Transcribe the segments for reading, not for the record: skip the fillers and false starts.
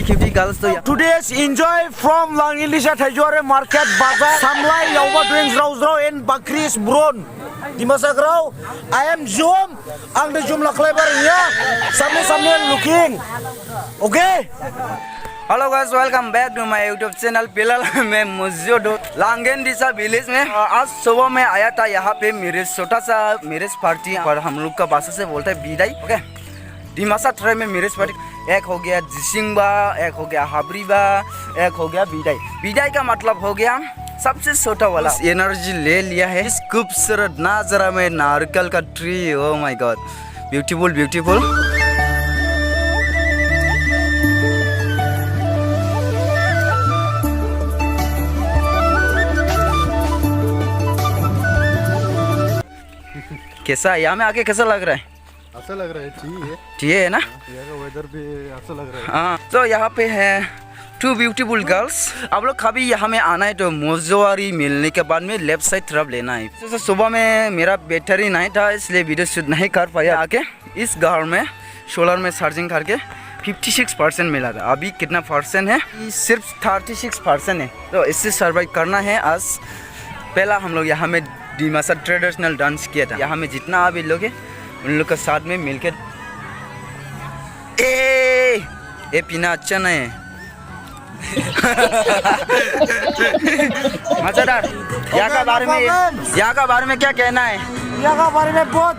Cutie girls तो Today's enjoy from Langindisa Thaijuare Market Bazaar Samlai Yauba doing Zrau in Bakris Bron di masa grau I am zoom ang de zoom la clever ya samne looking okay. Hello guys welcome back to my YouTube channel. फिलहाल मैं मौजूद हूँ लांगेंडिसा village में। आज सुबह में आया था यहाँ पे मेरे छोटा सा मैरिज पार्टी और हम लोग का भाषा से बोलते हैं बिदाई। ओके डिमासा ट्राई में मैरिज पार्टी एक हो गया जिसिंगबा, एक हो गया हाबरीबा, एक हो गया बिदाई। बिदाई का मतलब हो गया सबसे छोटा वाला। एनर्जी ले लिया है इस खूबसूरत नजारा में नारियल का tree. O my God beautiful beautiful. कैसा यहाँ में आके कैसा लग रहा है? अच्छा लग रहा है, ठीक है ना? यहाँ का वेदर भी अच्छा लग रहा है। हाँ तो यहाँ पे है टू ब्यूटीफुल गर्ल्स। आप लोग कभी यहाँ में आना है तो मोजवारी मिलने के बाद में लेफ्ट साइड तरफ लेना है। तो सुबह में मेरा बैटरी नहीं था इसलिए वीडियो शूट नहीं कर पाया। आके इस घर में सोलर में चार्जिंग करके 56% मिला था। अभी कितना परसेंट है? सिर्फ 36% है। तो इससे सर्वाइव करना है। आज पहला हम लोग यहाँ में डिमासा ट्रेडिशनल डांस किया था। यहाँ में जितना अभी लोग हैं उन लोग के साथ में मिलकर ए पीना अच्छा नहीं है। मजेदार। यहाँ का बारे में क्या कहना है? यहाँ का बारे में बहुत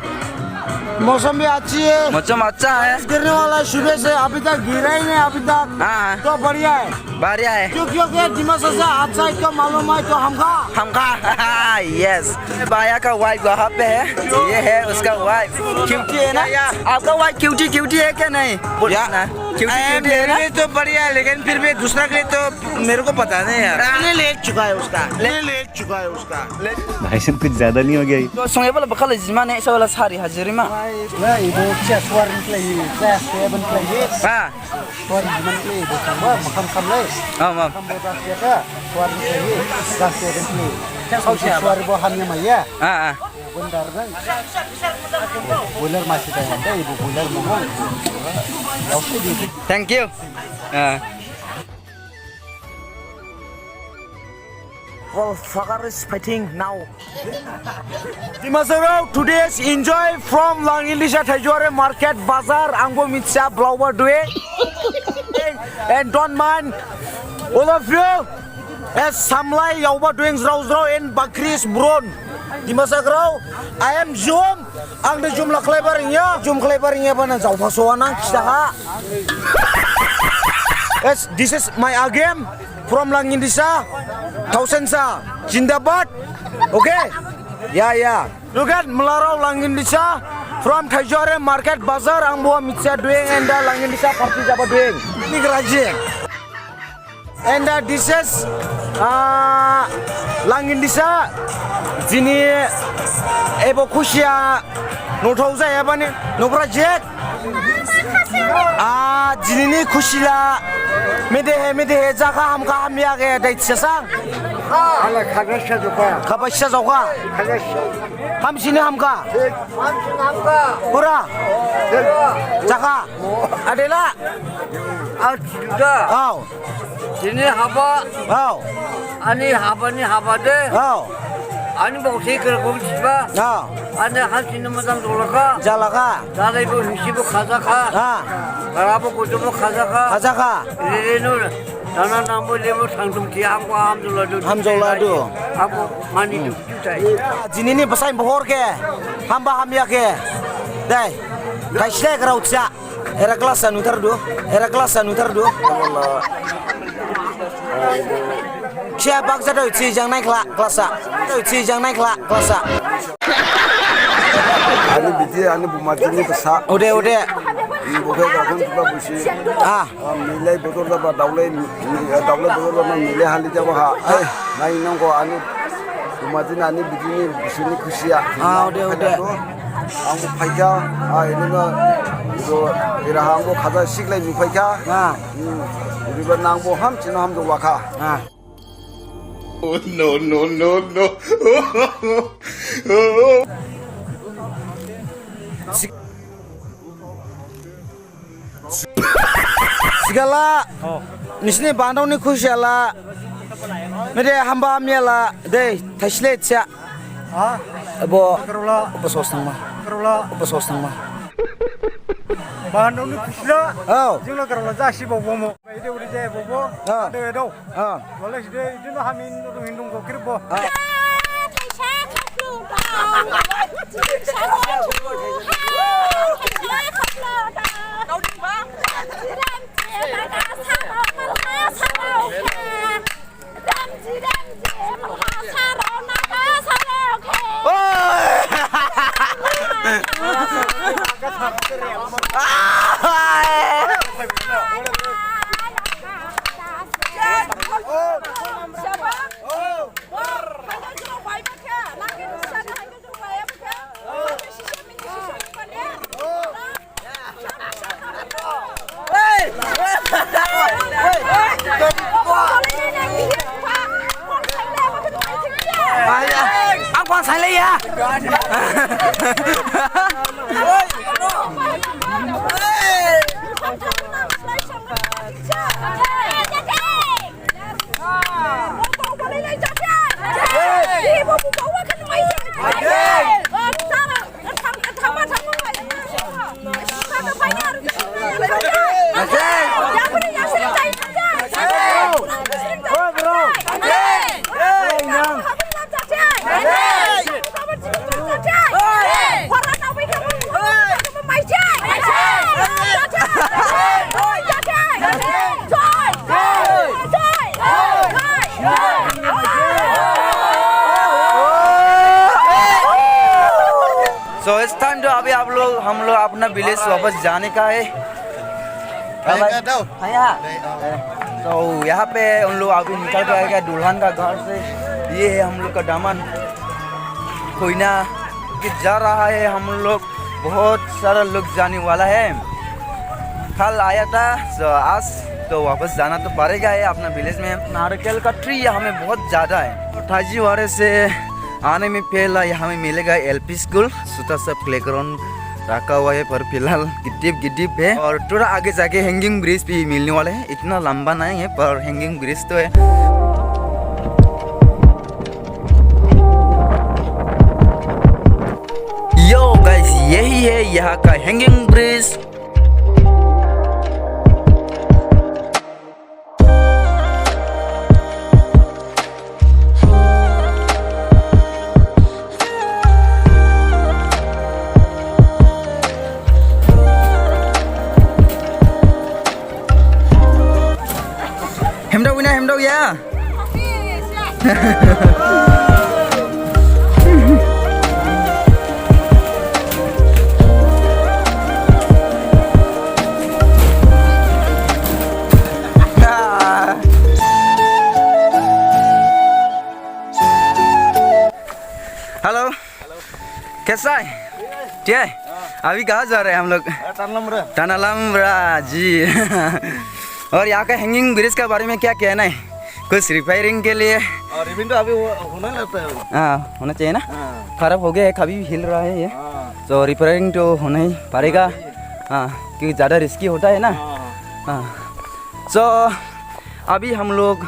मौसम भी अच्छी है, मौसम अच्छा है। गिरने वाला सुबह से अभी तक गिरा ही नहीं अभी तक। हाँ तो बढ़िया है क्योंकि डिमासा से अच्छा इसको मालूम है तो हमका यस बाया का वाइफ वहाँ पे है। ये है उसका वाइफ क्यूटी है ना? आपका वाइफ क्यूटी है क्या नहीं? क्यूटी है ना? तो बढ़िया है लेकिन फिर भी दूसरा के लिए तो मेरे को पता नहीं यार। ले चुका है उसका भाई साहब कुछ ज्यादा नहीं हो गया? तो संगे वाला बकल जिमान है वाला सारी हाजिरी में। Nah, ibu cia suarin play, saya seven play. हाँ Suarin gimana play? Bersama makan kamlay. हाँ Kamu dah siapa? Suarin play, dah seven play. Suarin bahannya Maya. हाँ Bentar kan? Bulan masih ada, ibu bulan mohon. Oke di. Thank you. Well, Fakar is fighting now. Dimasaro, today's enjoy from Langindisa Thaijuare Market Bazaar. Angbo mitsa blower due. And don't mind all of you. As Samlai Yauba doing Zrau in Bakris Bron. Dimasaro, I am Zoom. Ang de Zoom la clevernya. Zoom clevernya bana jauh pasoana kita. Yes, this is my agam from Langindisa. Thousands Jindabad. Okay? Yeah. Look at Melarau Langindisa from Thaijuare Market Bazaar. Ang buah mitsa doing and Langindisa party jaba doing. Ini keraja. And this is Langindisa. Jini ebo kusia notauza ya bani noproject. Jini ni kusila. Mede jaka hamka hamya ke dait sesang. Allah khadasha juga. Kabasha jauka. Ham sini hamka. Pura. Jaka. Adela. juga. Oh. Sini haba, Oh. ani haba deh. Oh. Ani bawa kerja siapa? Oh. Ani hasil macam dolaka. Jalaka. Dari ibu hisibu khazaka. Ah. Berapa kutubu khazaka? Kazaka. Ini tanah namu lemu tanggung tiang aku Alhamdulillah do. Aku mani tu juta. Jini ni pasai bohor ke. Hamba hamya ke. Dai. Kaisle kerautsa. Era kelasan utar do. Allah. Siapa bangsa doi cijang naik kelasa. Ani biti ani bumati ni besa. Udah. Bukan kan juga busi. Milai betul dah daulai betul dah milai hali jawab ha. Naik nongko ani bumati ani biti ni busi ni kusia. Udah. Angku paika. Ini na itu iraha angku kaza siklai ni paika. Ini bernangbo ham cina ham tu waka. Oh no. सिगाला निसने बांधावनि खुसियाला मेरे हम्बा मियाला दे थाइस्ले इच्छा बो उपसोस थांमा उपसोस थांमा बानदावनि खुसिला औ जोंना गारला जासिबावबो बायदि उरि जाय बबो दे दौ वले सिदे इदिनो हामिन रुहिन दं गकिरबो Ang quang sai lấy à. So it's time to अभी हम लोग अपना विलेज वापस जाने का है। तो यहाँ पे उन लोग अभी निकल के आएगा दुल्हन का घर से। ये है हम लोग का दामन कोयना कि जा रहा है। हम लोग बहुत सारा लोग जाने वाला है। कल आया था तो आज तो वापस जाना तो पड़ेगा है अपना विलेज में। नारियल का ट्री यहाँ में बहुत ज़्यादा है। थाजीवाड़े से आने में पहला यहाँ में मिलेगा एलपी स्कूल, छोटा सा प्लेग्राउंड रखा हुआ है पर फिलहाल गिडिप है। और थोड़ा आगे जाके हैंगिंग ब्रिज भी मिलने वाला है। इतना लंबा नहीं है पर हैंगिंग ब्रिज तो है। यो गाइस यही है यहाँ का hanging bridge. Em đâu ya? Hello कैसा है? ठीक है। अभी कहाँ जा रहे हैं हम लोग? टानालमरा जी। और यहाँ का हैंगिंग ब्रिज के बारे में क्या कहना है? कुछ रिपेयरिंग के लिए और इवन तो अभी होना लगता है। हाँ होना चाहिए ना। खराब हो गया है, कभी भी हिल रहा है ये। तो रिपेयरिंग तो होना ही पड़ेगा। हाँ क्योंकि ज़्यादा रिस्की होता है ना। हाँ तो अभी हम लोग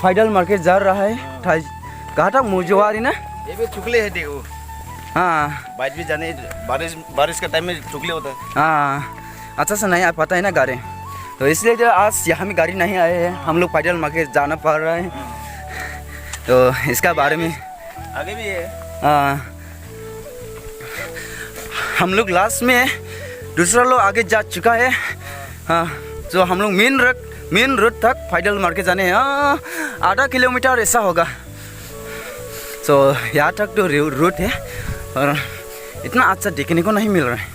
फाइडल मार्केट जा रहा है। कहाँ था? मुजवारी ना। ये भी चुकले है देखो। हाँ बाइक भी जाने बारिश का टाइम में चुकले होता है। हाँ अच्छा से नहीं आ पाता है ना गाड़ी, तो इसलिए जो आज यहाँ में गाड़ी नहीं आए हैं। हम लोग पैदल मार्केट जाना पड़ रहा है। तो इसका बारे में आगे भी है। हम लोग लास्ट में दूसरा लोग आगे जा चुका है। हाँ तो हम लोग मेन रोड तक पैदल मार्केट जाने हैं। आधा किलोमीटर ऐसा होगा। तो यहाँ तक तो रोड है और इतना अच्छा देखने को नहीं मिल रहा है।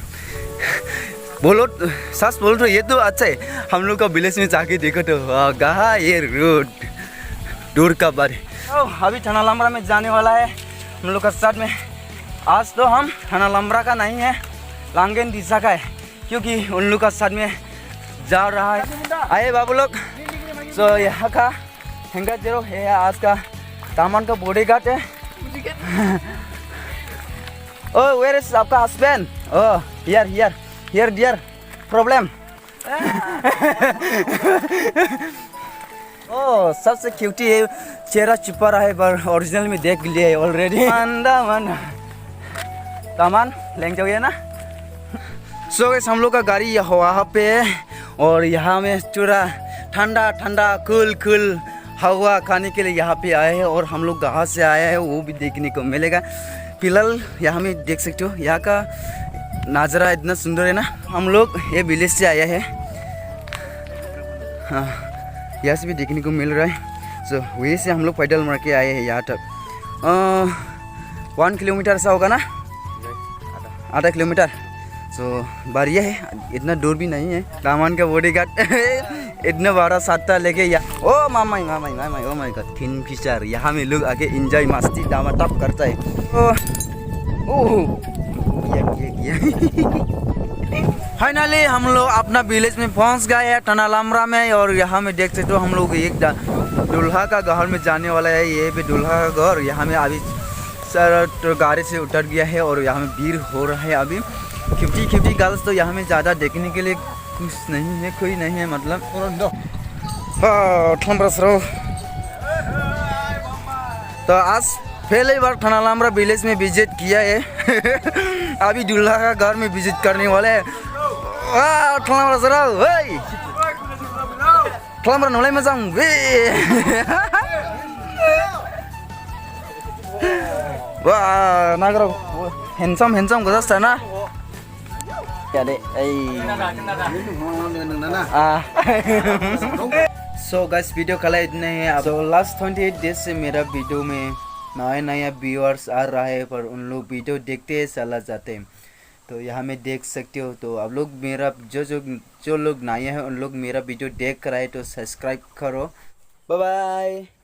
बोलो सच बोल तो ये तो अच्छा है। हम लोग का विलेज में जाके देखो तो कहाँ ये रोड दूर का बारे। अभी थानालमरा में जाने वाला है हम लोग का साथ में। आज तो हम थानालमरा का नहीं है, लांगेन दिशा का है, क्योंकि उन लोग का साथ में जा रहा है। आए बाबू लोग। तो यहाँ का हैंगर जेरो है आज का दामन का बॉडीगार्ड है। ओह वेयर इज आपका husband? Oh here dear problem oh सबसे क्यूटी है, चेहरा छुपा रहा है पर ओरिजिनल में देख लिया है ऑलरेडी। तामान लेंग जाओगे ना। सो गाइस हम लोग का गाड़ी वहाँ पे है और यहाँ में पूरा ठंडा ठंडा कूल कूल हवा खाने के लिए यहाँ पे आए हैं और हम लोग कहाँ से आए हैं वो भी देखने को मिलेगा। फिलहाल यहाँ में देख सकते हो यहाँ का नज़ारा इतना सुंदर है ना। हम लोग ये विलेज से आए हैं, हाँ यहाँ से भी देखने को मिल रहा है। सो वहीं से हम लोग पैदल मार के आए हैं यहाँ तक। 1 किलोमीटर ऐसा होगा ना, आधा किलोमीटर। सो बढ़िया है, इतना दूर भी नहीं है। दामन का बॉडीगार्ड इतना बड़ा साथा लेके यहाँ, oh mama oh my god Kingfisher. यहाँ में लोग आके एंजॉय मस्ती दामा टप करता है। फाइनली हम लोग अपना विलेज में पहुंच गए हैं टनालामरा में। और यहाँ में देख सकते हो हम लोग एक दूल्हा का घर में जाने वाला है। ये भी दूल्हा का घर। यहाँ में अभी सर तो गाड़ी से उतर गया है और यहाँ में भीड़ हो रहा है अभी। 50 गर्ल्स तो यहाँ में ज़्यादा देखने के लिए कुछ नहीं है, कोई नहीं है मतलब। तो आज पहली बार टनालामरा विलेज में विजिट किया है। अभी दूल्हा का घर में विजिट करने वाले हैं। टनालामरा नोलाई में जाऊँ वाह ना करो हैंडसम गजस था ना क्या दे। सो गाइस वीडियो कल इतने हैं। सो लास्ट 28 डेज से मेरा वीडियो में नया व्यूअर्स आ रहा है पर उन लोग वीडियो देखते हैं चला जाते हैं। तो यहाँ में देख सकते हो। तो आप लोग मेरा जो लोग नए हैं उन लोग मेरा वीडियो देख कर आए तो सब्सक्राइब करो। Bye bye.